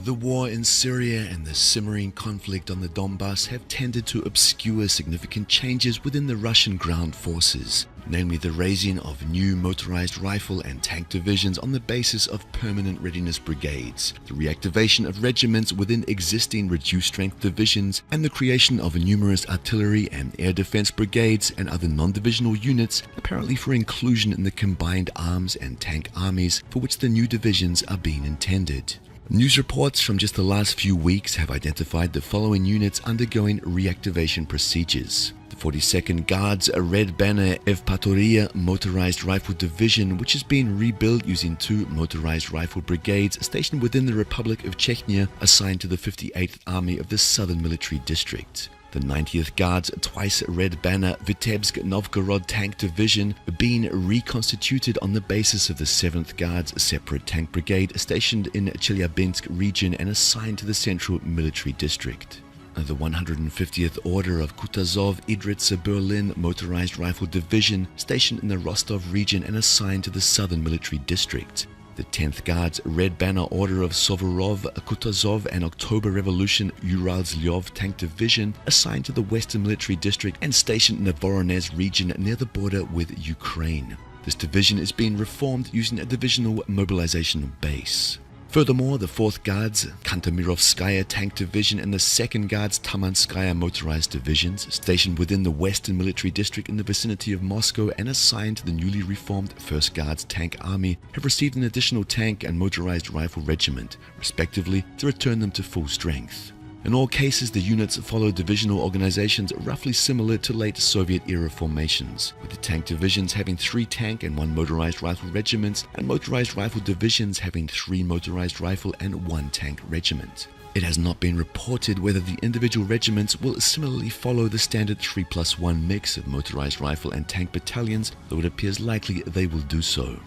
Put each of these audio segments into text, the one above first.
The war in Syria and the simmering conflict on the Donbass have tended to obscure significant changes within the Russian ground forces, namely the raising of new motorized rifle and tank divisions on the basis of permanent readiness brigades, the reactivation of regiments within existing reduced-strength divisions, and the creation of numerous artillery and air defense brigades and other non-divisional units, apparently for inclusion in the combined arms and tank armies for which the new divisions are being intended. News reports from just the last few weeks have identified the following units undergoing reactivation procedures. The 42nd Guards Red Banner Evpatoria Motorized Rifle Division, which is being rebuilt using 2 motorized rifle brigades stationed within the Republic of Chechnya, assigned to the 58th Army of the Southern Military District. The 90th Guards Twice Red Banner Vitebsk Novgorod Tank Division being reconstituted on the basis of the 7th Guards Separate Tank Brigade stationed in Chelyabinsk region and assigned to the Central Military District. The 150th Order of Kutazov Idritsa Berlin Motorized Rifle Division stationed in the Rostov region and assigned to the Southern Military District. The 10th Guards Red Banner Order of Suvorov, Kutazov and October Revolution Urals-Lyov Tank Division assigned to the Western Military District and stationed in the Voronezh region near the border with Ukraine. This division is being reformed using a divisional mobilizational base. Furthermore, the 4th Guards Kantemirovskaya Tank Division and the 2nd Guards Tamanskaya Motorized Divisions, stationed within the Western Military District in the vicinity of Moscow and assigned to the newly reformed 1st Guards Tank Army, have received an additional tank and motorized rifle regiment, respectively, to return them to full strength. In all cases, the units follow divisional organizations roughly similar to late Soviet-era formations, with the tank divisions having 3 tank and 1 motorized rifle regiments, and motorized rifle divisions having 3 motorized rifle and 1 tank regiment. It has not been reported whether the individual regiments will similarly follow the standard 3+1 mix of motorized rifle and tank battalions, though it appears likely they will do so.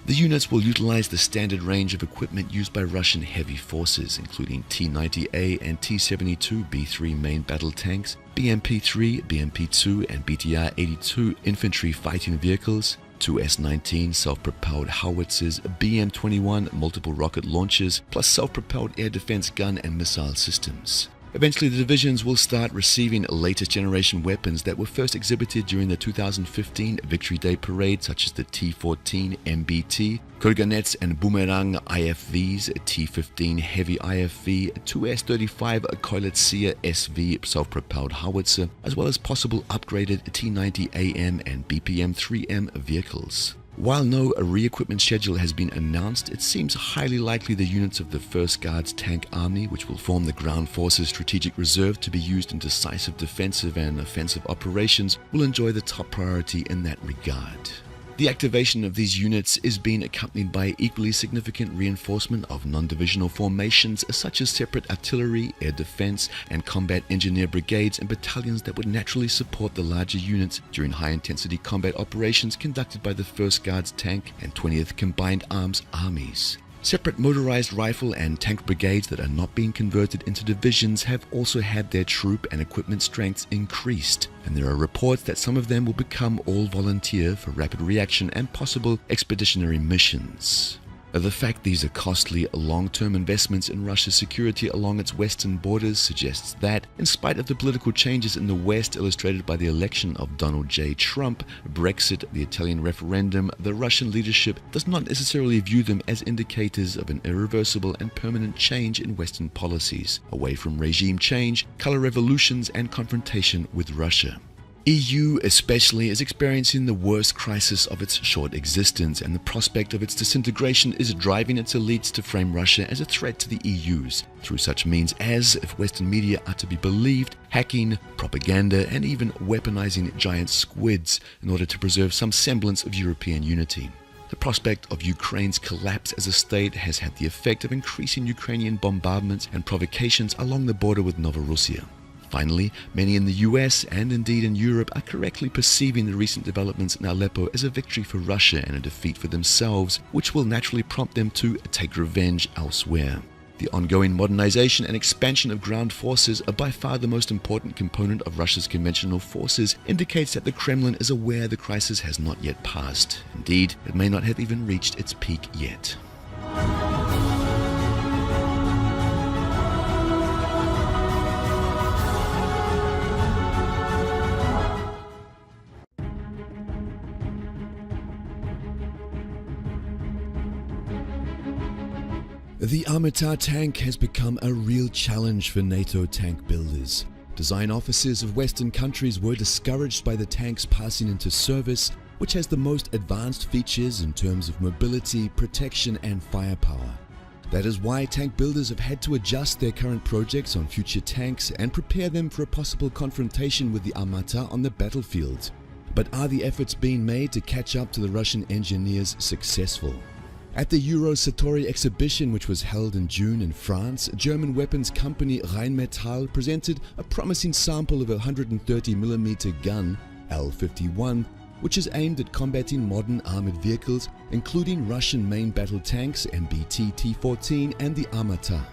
The units will utilize the standard range of equipment used by Russian heavy forces, including T-90A and T-72B3 main battle tanks, BMP-3, BMP-2, and BTR-82 infantry fighting vehicles, 2 S-19 self-propelled howitzers, BM-21 multiple rocket launchers, plus self-propelled air defense gun and missile systems. Eventually, the divisions will start receiving latest generation weapons that were first exhibited during the 2015 Victory Day Parade, such as the T-14 MBT, Kurganets and Boomerang IFVs, T-15 Heavy IFV, 2 S-35 Koilitsia SV self-propelled howitzer, as well as possible upgraded T-90 AM and BPM-3M vehicles. While no re-equipment schedule has been announced, it seems highly likely the units of the 1st Guards Tank Army, which will form the Ground Forces Strategic Reserve to be used in decisive defensive and offensive operations, will enjoy the top priority in that regard. The activation of these units is being accompanied by equally significant reinforcement of non-divisional formations such as separate artillery, air defense, and combat engineer brigades and battalions that would naturally support the larger units during high-intensity combat operations conducted by the 1st Guards Tank and 20th Combined Arms Armies. Separate motorized rifle and tank brigades that are not being converted into divisions have also had their troop and equipment strengths increased, and there are reports that some of them will become all-volunteer for rapid reaction and possible expeditionary missions. The fact these are costly, long-term investments in Russia's security along its western borders suggests that, in spite of the political changes in the West illustrated by the election of Donald J. Trump, Brexit, the Italian referendum, the Russian leadership does not necessarily view them as indicators of an irreversible and permanent change in Western policies, away from regime change, color revolutions, and confrontation with Russia. EU especially is experiencing the worst crisis of its short existence, and the prospect of its disintegration is driving its elites to frame Russia as a threat to the EU's, through such means as, if Western media are to be believed, hacking, propaganda, and even weaponizing giant squids in order to preserve some semblance of European unity. The prospect of Ukraine's collapse as a state has had the effect of increasing Ukrainian bombardments and provocations along the border with Novorossiya. Finally, many in the US and indeed in Europe are correctly perceiving the recent developments in Aleppo as a victory for Russia and a defeat for themselves, which will naturally prompt them to take revenge elsewhere. The ongoing modernization and expansion of ground forces are by far the most important component of Russia's conventional forces, indicates that the Kremlin is aware the crisis has not yet passed. Indeed, it may not have even reached its peak yet. The Armata tank has become a real challenge for NATO tank builders. Design officers of Western countries were discouraged by the tanks passing into service, which has the most advanced features in terms of mobility, protection and firepower. That is why tank builders have had to adjust their current projects on future tanks and prepare them for a possible confrontation with the Armata on the battlefield. But are the efforts being made to catch up to the Russian engineers successful? At the Euro-Satori exhibition, which was held in June in France, German weapons company Rheinmetall presented a promising sample of a 130mm gun, L-51, which is aimed at combating modern armored vehicles, including Russian main battle tanks MBT T-14 and the Armata.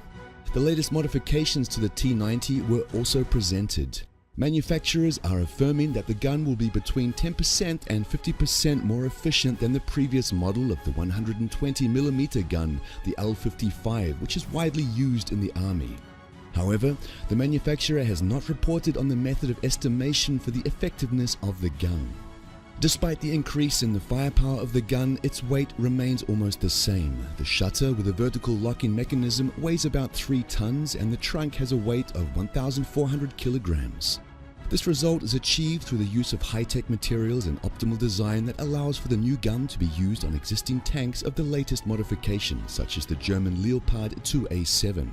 The latest modifications to the T-90 were also presented. Manufacturers are affirming that the gun will be between 10% and 50% more efficient than the previous model of the 120mm gun, the L-55, which is widely used in the army. However, the manufacturer has not reported on the method of estimation for the effectiveness of the gun. Despite the increase in the firepower of the gun, its weight remains almost the same. The shutter with a vertical locking mechanism weighs about 3 tons and the trunk has a weight of 1,400 kilograms. This result is achieved through the use of high-tech materials and optimal design that allows for the new gun to be used on existing tanks of the latest modification, such as the German Leopard 2A7.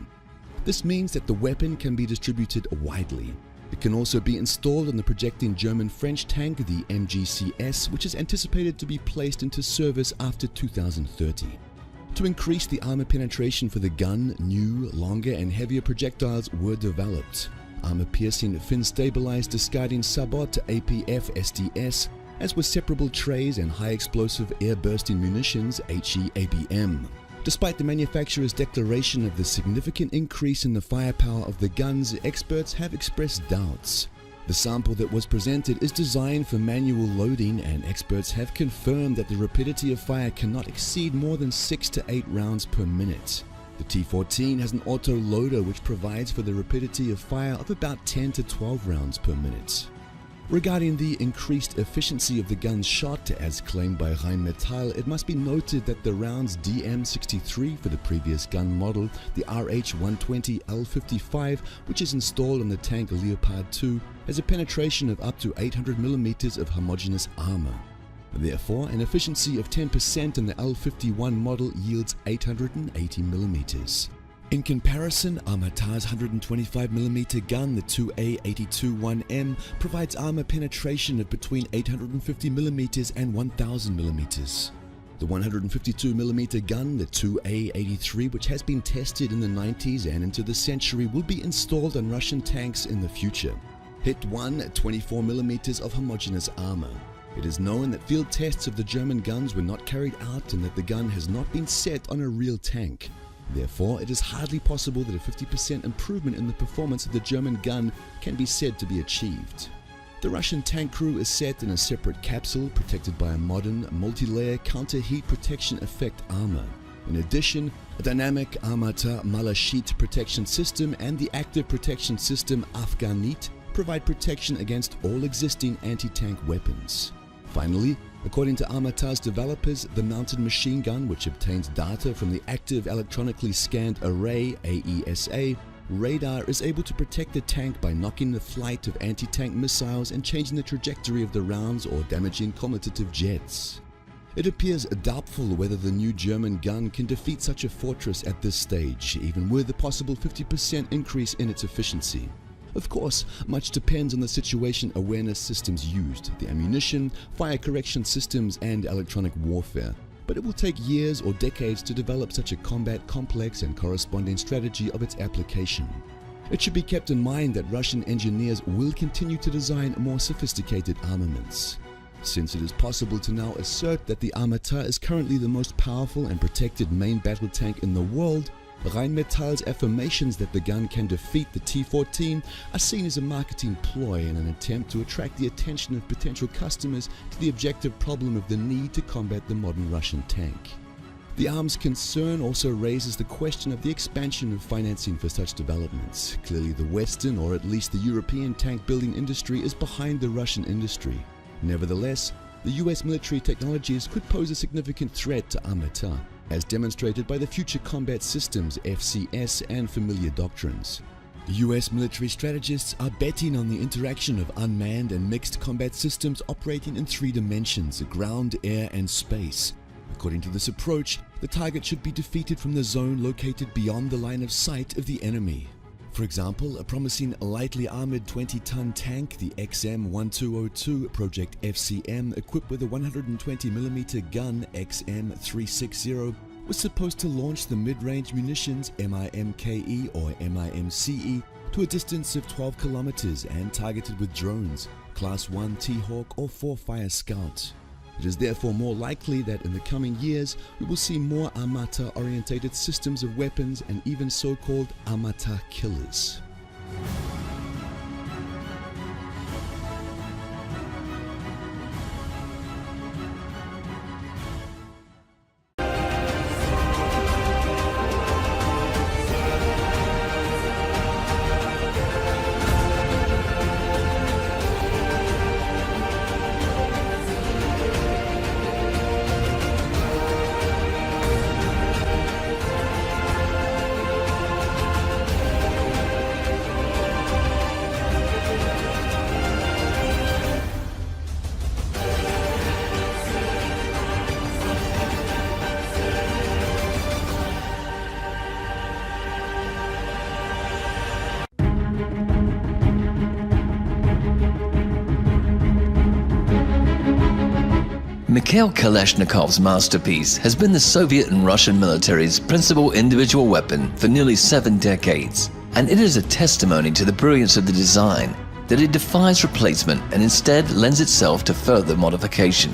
This means that the weapon can be distributed widely. It can also be installed on the projecting German-French tank, the MGCS, which is anticipated to be placed into service after 2030. To increase the armor penetration for the gun, new, longer and heavier projectiles were developed. Armor-piercing fin-stabilized discarding sabot to APF SDS, as were separable trays and high-explosive air-bursting munitions HEABM. Despite the manufacturer's declaration of the significant increase in the firepower of the guns, experts have expressed doubts. The sample that was presented is designed for manual loading, and experts have confirmed that the rapidity of fire cannot exceed more than 6 to 8 rounds per minute. The T-14 has an auto loader which provides for the rapidity of fire of about 10 to 12 rounds per minute. Regarding the increased efficiency of the gun's shot, as claimed by Rheinmetall, it must be noted that the round's DM63 for the previous gun model, the RH-120 L-55, which is installed on the tank Leopard 2, has a penetration of up to 800mm of homogeneous armor. Therefore, an efficiency of 10% in the L-51 model yields 880mm. In comparison, Armata's 125mm gun, the 2A82-1M, provides armor penetration of between 850mm and 1000mm. The 152mm gun, the 2A83, which has been tested in the 90s and into the century, will be installed on Russian tanks in the future. Hit 1 at 24mm of homogeneous armor. It is known that field tests of the German guns were not carried out and that the gun has not been set on a real tank. Therefore, it is hardly possible that a 50% improvement in the performance of the German gun can be said to be achieved. The Russian tank crew is set in a separate capsule protected by a modern, multi-layer counter-heat protection effect armor. In addition, a dynamic Armata Malachit protection system and the active protection system Afghanit provide protection against all existing anti-tank weapons. Finally, according to Armata's developers, the mounted machine gun, which obtains data from the Active Electronically Scanned Array AESA radar, is able to protect the tank by knocking the flight of anti-tank missiles and changing the trajectory of the rounds or damaging cumulative jets. It appears doubtful whether the new German gun can defeat such a fortress at this stage, even with a possible 50% increase in its efficiency. Of course, much depends on the situation awareness systems used, the ammunition, fire correction systems and electronic warfare, but it will take years or decades to develop such a combat complex and corresponding strategy of its application. It should be kept in mind that Russian engineers will continue to design more sophisticated armaments. Since it is possible to now assert that the Armata is currently the most powerful and protected main battle tank in the world, Rheinmetall's affirmations that the gun can defeat the T-14 are seen as a marketing ploy in an attempt to attract the attention of potential customers to the objective problem of the need to combat the modern Russian tank. The arms concern also raises the question of the expansion of financing for such developments. Clearly the Western, or at least the European tank building industry is behind the Russian industry. Nevertheless, the US military technologies could pose a significant threat to Armata. as demonstrated by the Future Combat Systems FCS and familiar doctrines. The US military strategists are betting on the interaction of unmanned and mixed combat systems operating in 3 dimensions: ground, air, and space. According to this approach, the target should be defeated from the zone located beyond the line of sight of the enemy. For example, a promising lightly armored 20-ton tank, the XM-1202 Project FCM, equipped with a 120mm gun XM-360, was supposed to launch the mid-range munitions MIMKE or MIMCE to a distance of 12 kilometers and targeted with drones, Class 1 T-Hawk or 4-Fire Scout. It is therefore more likely that in the coming years we will see more Armata-orientated systems of weapons and even so-called Armata killers. Mikhail Kalashnikov's masterpiece has been the Soviet and Russian military's principal individual weapon for nearly 7 decades, and it is a testimony to the brilliance of the design that it defies replacement and instead lends itself to further modification.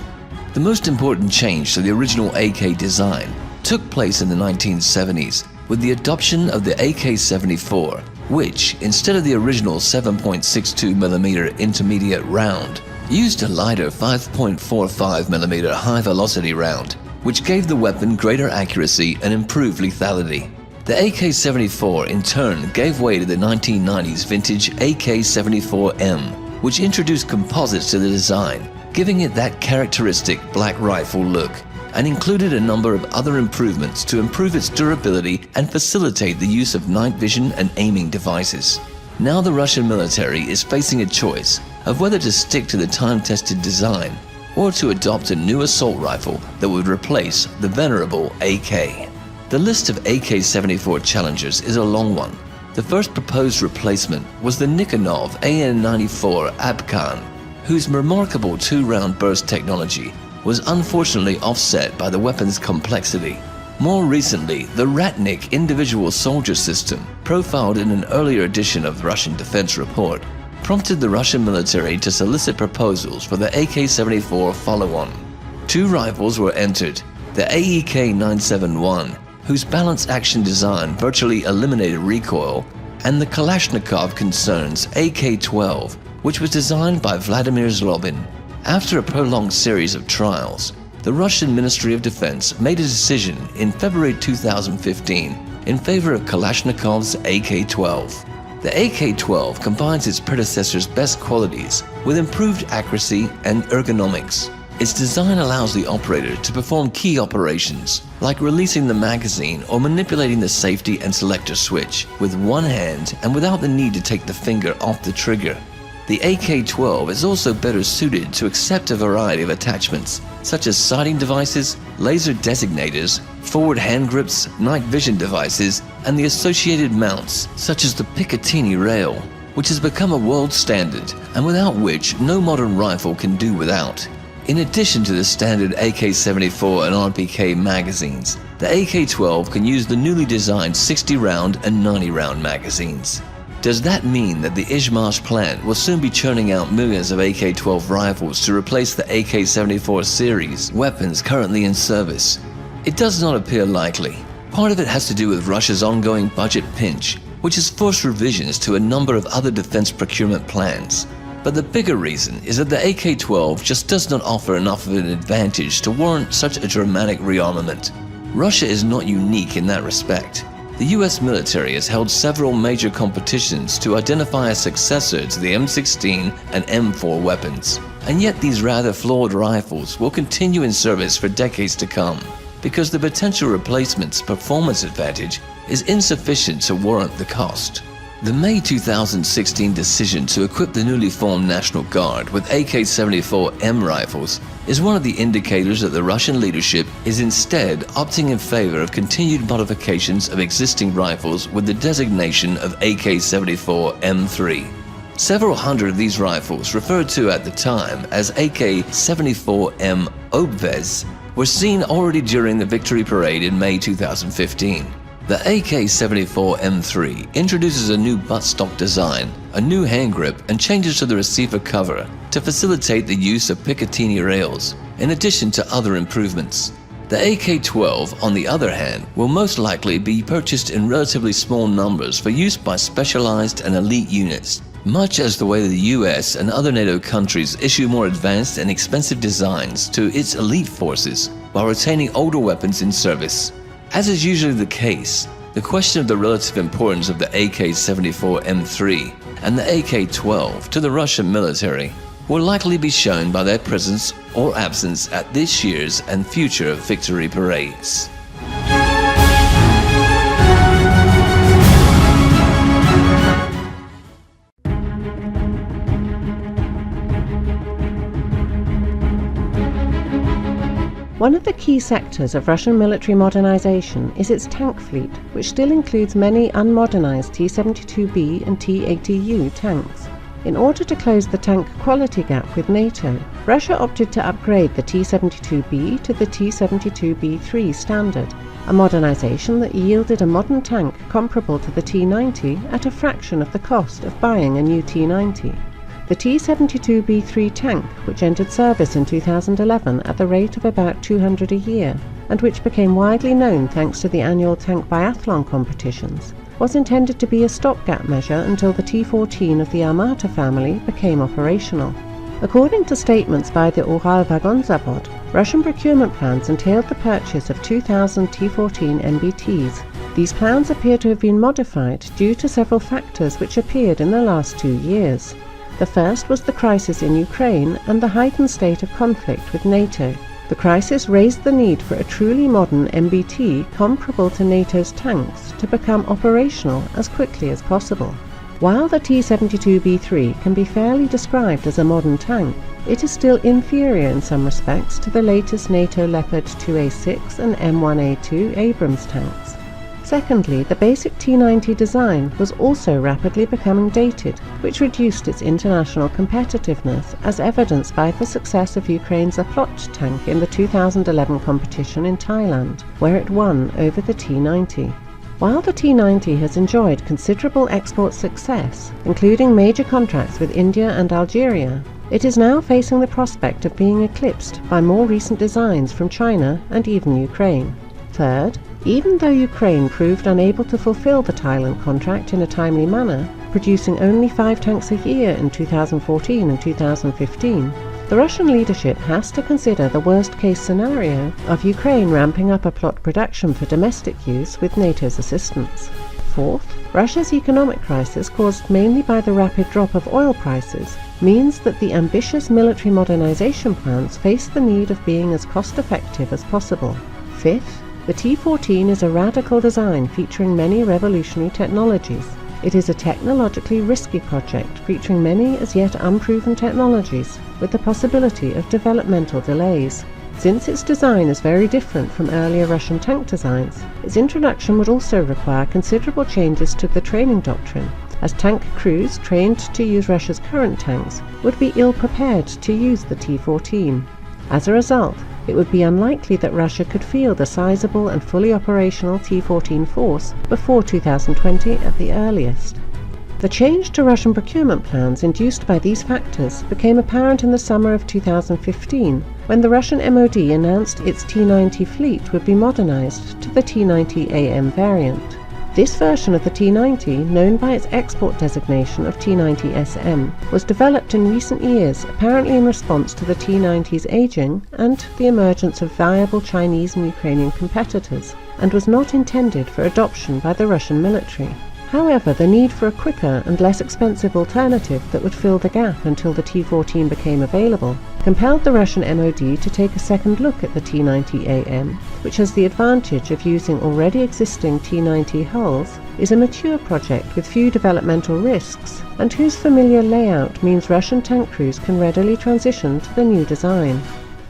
The most important change to the original AK design took place in the 1970s with the adoption of the AK-74, which, instead of the original 7.62mm intermediate round, used a lighter 5.45mm high-velocity round, which gave the weapon greater accuracy and improved lethality. The AK-74 in turn gave way to the 1990s vintage AK-74M, which introduced composites to the design, giving it that characteristic black rifle look, and included a number of other improvements to improve its durability and facilitate the use of night vision and aiming devices. Now the Russian military is facing a choice of whether to stick to the time-tested design or to adopt a new assault rifle that would replace the venerable AK. The list of AK-74 challengers is a long one. The first proposed replacement was the Nikonov AN-94 Abkan, whose remarkable 2-round burst technology was unfortunately offset by the weapon's complexity. More recently, the Ratnik individual soldier system, profiled in an earlier edition of the Russian Defense Report, prompted the Russian military to solicit proposals for the AK-74 follow-on. 2 rifles were entered, the AEK-971, whose balanced action design virtually eliminated recoil, and the Kalashnikov concern's AK-12, which was designed by Vladimir Zlobin. After a prolonged series of trials, the Russian Ministry of Defense made a decision in February 2015 in favor of Kalashnikov's AK-12. The AK-12 combines its predecessor's best qualities with improved accuracy and ergonomics. Its design allows the operator to perform key operations, like releasing the magazine or manipulating the safety and selector switch, with one hand and without the need to take the finger off the trigger. The AK-12 is also better suited to accept a variety of attachments, such as sighting devices, laser designators, forward hand grips, night vision devices, and the associated mounts, such as the Picatinny rail, which has become a world standard and without which no modern rifle can do without. In addition to the standard AK-74 and RPK magazines, the AK-12 can use the newly designed 60-round and 90-round magazines. Does that mean that the Izhmash plant will soon be churning out millions of AK-12 rifles to replace the AK-74 series weapons currently in service? It does not appear likely. Part of it has to do with Russia's ongoing budget pinch, which has forced revisions to a number of other defense procurement plans. But the bigger reason is that the AK-12 just does not offer enough of an advantage to warrant such a dramatic rearmament. Russia is not unique in that respect. The US military has held several major competitions to identify a successor to the M16 and M4 weapons, and yet these rather flawed rifles will continue in service for decades to come, because the potential replacement's performance advantage is insufficient to warrant the cost. The May 2016 decision to equip the newly formed National Guard with AK-74M rifles is one of the indicators that the Russian leadership is instead opting in favor of continued modifications of existing rifles with the designation of AK-74M3. Several hundred of these rifles, referred to at the time as AK-74M Obvez, were seen already during the victory parade in May 2015. The AK-74M3 introduces a new buttstock design, a new hand grip, and changes to the receiver cover to facilitate the use of Picatinny rails, in addition to other improvements. The AK-12, on the other hand, will most likely be purchased in relatively small numbers for use by specialized and elite units, much as the way the US and other NATO countries issue more advanced and expensive designs to its elite forces while retaining older weapons in service. As is usually the case, the question of the relative importance of the AK-74M3 and the AK-12 to the Russian military will likely be shown by their presence or absence at this year's and future victory parades. One of the key sectors of Russian military modernization is its tank fleet, which still includes many unmodernized T-72B and T-80U tanks. In order to close the tank quality gap with NATO, Russia opted to upgrade the T-72B to the T-72B3 standard, a modernization that yielded a modern tank comparable to the T-90 at a fraction of the cost of buying a new T-90. The T-72B3 tank, which entered service in 2011 at the rate of about 200 a year, and which became widely known thanks to the annual tank biathlon competitions, was intended to be a stopgap measure until the T-14 of the Armata family became operational. According to statements by the Uralvagonzavod, Russian procurement plans entailed the purchase of 2,000 T-14 MBTs. These plans appear to have been modified due to several factors which appeared in the last 2 years. The first was the crisis in Ukraine and the heightened state of conflict with NATO. The crisis raised the need for a truly modern MBT comparable to NATO's tanks to become operational as quickly as possible. While the T-72B3 can be fairly described as a modern tank, it is still inferior in some respects to the latest NATO Leopard 2A6 and M1A2 Abrams tanks. Secondly, the basic T-90 design was also rapidly becoming dated, which reduced its international competitiveness, as evidenced by the success of Ukraine's Aplot tank in the 2011 competition in Thailand, where it won over the T-90. While the T-90 has enjoyed considerable export success, including major contracts with India and Algeria, it is now facing the prospect of being eclipsed by more recent designs from China and even Ukraine. Third, even though Ukraine proved unable to fulfill the Thailand contract in a timely manner, producing only 5 tanks a year in 2014 and 2015, the Russian leadership has to consider the worst-case scenario of Ukraine ramping up a plot production for domestic use with NATO's assistance. Fourth, Russia's economic crisis, caused mainly by the rapid drop of oil prices, means that the ambitious military modernization plans face the need of being as cost-effective as possible. Fifth, the T-14 is a radical design featuring many revolutionary technologies. It is a technologically risky project featuring many as yet unproven technologies, with the possibility of developmental delays. Since its design is very different from earlier Russian tank designs, its introduction would also require considerable changes to the training doctrine, as tank crews trained to use Russia's current tanks would be ill-prepared to use the T-14. As a result, it would be unlikely that Russia could field a sizable and fully operational T-14 force before 2020 at the earliest. The change to Russian procurement plans induced by these factors became apparent in the summer of 2015, when the Russian MOD announced its T-90 fleet would be modernized to the T-90AM variant. This version of the T-90, known by its export designation of T-90SM, was developed in recent years, apparently in response to the T-90's aging and the emergence of viable Chinese and Ukrainian competitors, and was not intended for adoption by the Russian military. However, the need for a quicker and less expensive alternative that would fill the gap until the T-14 became available compelled the Russian MOD to take a second look at the T-90AM, which has the advantage of using already existing T-90 hulls, is a mature project with few developmental risks, and whose familiar layout means Russian tank crews can readily transition to the new design.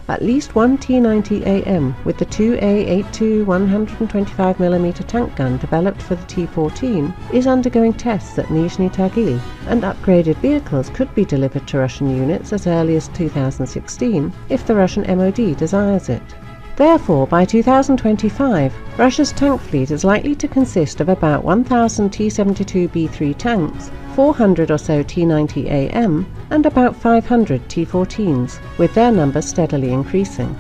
At least one T-90AM with the 2A82 125mm tank gun developed for the T-14 is undergoing tests at Nizhny Tagil, and upgraded vehicles could be delivered to Russian units as early as 2016 if the Russian MOD desires it. Therefore, by 2025, Russia's tank fleet is likely to consist of about 1,000 T-72B3 tanks, 400 or so T-90AM, and about 500 T-14s, with their numbers steadily increasing.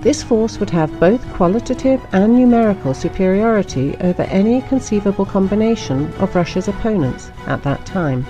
This force would have both qualitative and numerical superiority over any conceivable combination of Russia's opponents at that time.